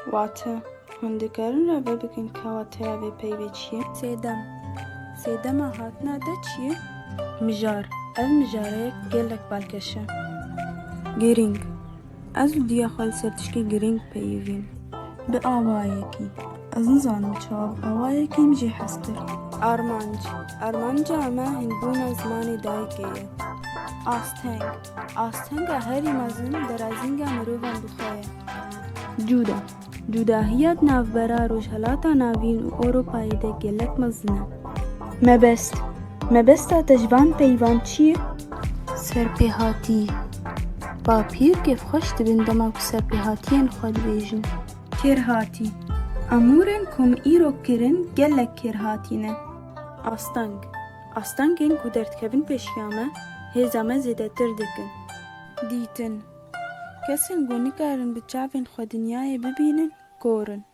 Wate hûn dikarin reve bikin ka wateya vê peyvê çi ye? Sêdema hatina te çi ye? Mijar. Ev mijareyek gelek balkeş e. Girîng. Ez û diya xwe li ser tiştî girîng peyivîn. Bi awayekî. Ez nizanim çawa bi awayekî min jî hez kir. Armanc. Armanca me hînbûna zimanê dayîkê ye. Asteng. Astenga herî mezin derazînga mirovan bixwe ye. Cuda. Cudahiya di navbera Rojhilata Navîn û Ewropayê de gelek mezin e. Mebest. Mebesta te ji van peyvan çi ye? Serpêhatî. Bapîr gevxweş dibin dema ku serpêhatiyên xwe dibêjin. Kêrhatî. Amûrên ku min îro kirin gelek kêrhatî ne. Asteng. Astengên ku derdikevin pêşiya me, hêza me zêdetir dikin. Dîtin. Kesên ku nikarin bi çavên xwe dinyayê bibînin, gorin.